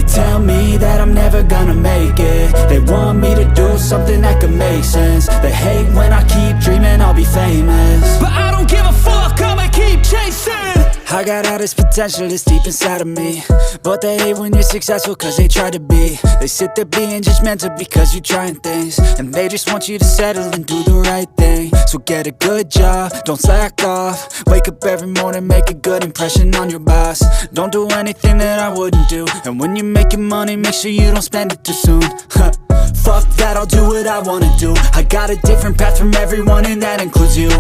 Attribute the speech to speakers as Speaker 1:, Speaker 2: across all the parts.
Speaker 1: tell me that I'm never gonna make it. They want me to do something that could make sense. They hate when I keep dreaming I'll be famous,
Speaker 2: but I don't give a fuck, I'ma keep chasing.
Speaker 1: I got all this potential that's deep inside of me, but they hate when you're successful cause they try to be. They sit there being judgmental because you're trying things, and they just want you to settle and do the right thing. So get a good job, don't slack off. Wake up every morning, make a good impression on your boss. Don't do anything that I wouldn't do, and when you're making money, make sure you don't spend it too soon. Fuck that, I'll do what I wanna do. I got a different path from everyone, and that includes you.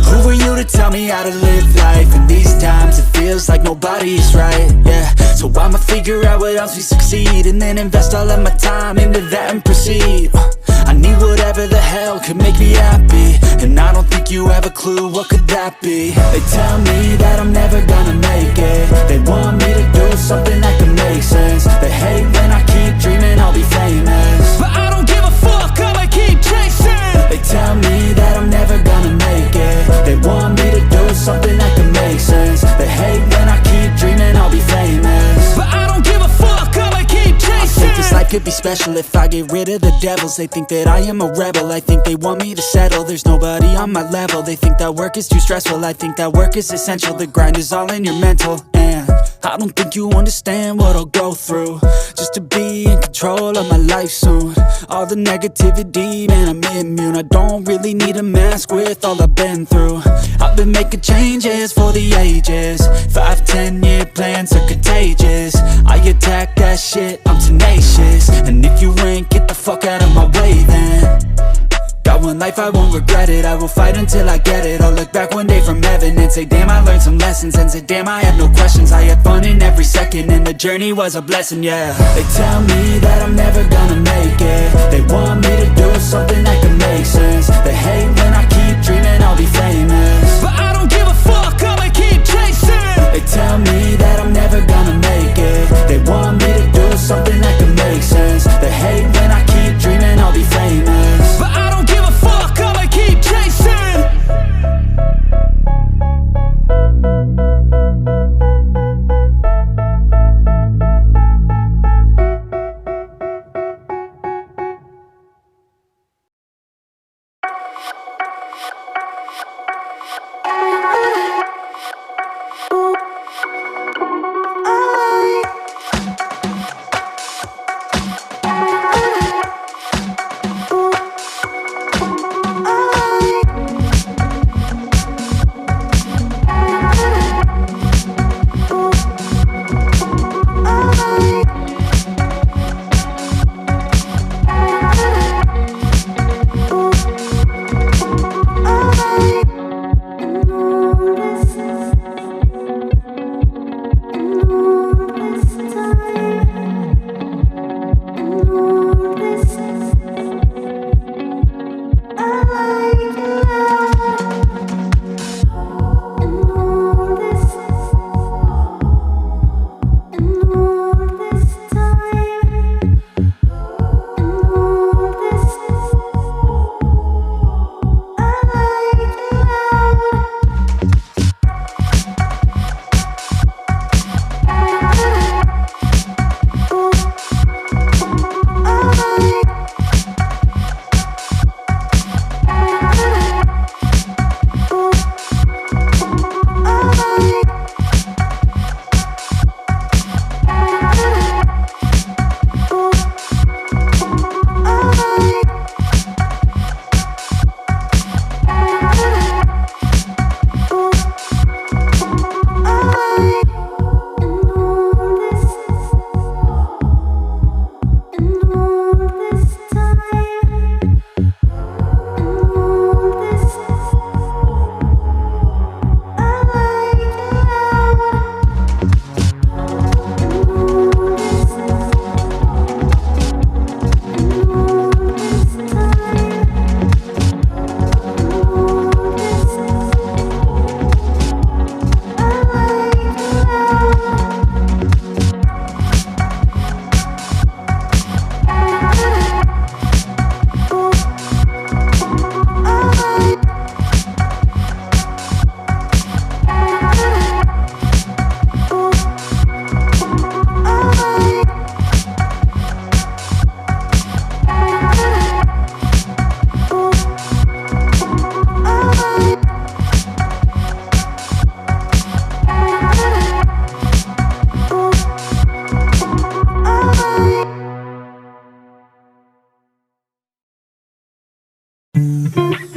Speaker 1: Who are you to tell me how to live life? In these times it feels like nobody's right, yeah. So I'ma figure out what else we succeed, and then invest all of my time into that and proceed. I need whatever the hell could make me happy, and I don't think you have a clue what could that be. They tell me that I'm never gonna make it. They want me to do something that could make sense. They hate when I keep dreaming I'll be famous,
Speaker 2: but I don't give a fuck, I'ma keep chasing.
Speaker 1: They tell me that I'm never gonna make it. They want me to do something that can make sense. They hate when I keep dreaming I'll be famous,
Speaker 2: but I don't give a fuck, I'ma keep chasing.
Speaker 1: I think this life could be special if I get rid of the devils. They think that I am a rebel, I think they want me to settle. There's nobody on my level, they think that work is too stressful. I think that work is essential, the grind is all in your mental. And I don't think you understand what I'll go through just to be in control of my life soon. All the negativity, man, I'm immune. I don't really need a mask with all I've been through. I've been making changes for the ages. 5-10 year plans are contagious. I attack that shit, I'm tenacious. And if you ain't, get the fuck out of my way then. Got one life, I won't regret it. I will fight until I get it. I'll look back one day from heaven and say damn, I learned some lessons. And say damn, I have no questions. I had fun in every second, and the journey was a blessing, yeah. They tell me that I'm never gonna make it. They want me to do something that can make sense. They hate when I keep dreaming I'll be famous,
Speaker 2: but I don't give a fuck, I'ma keep chasing.
Speaker 1: They tell me that I'm never gonna make it. They want me to do something that can make sense. They hate when I keep dreaming I'll be famous,
Speaker 2: but I don't give a fuck, I'ma keep chasing.
Speaker 3: you.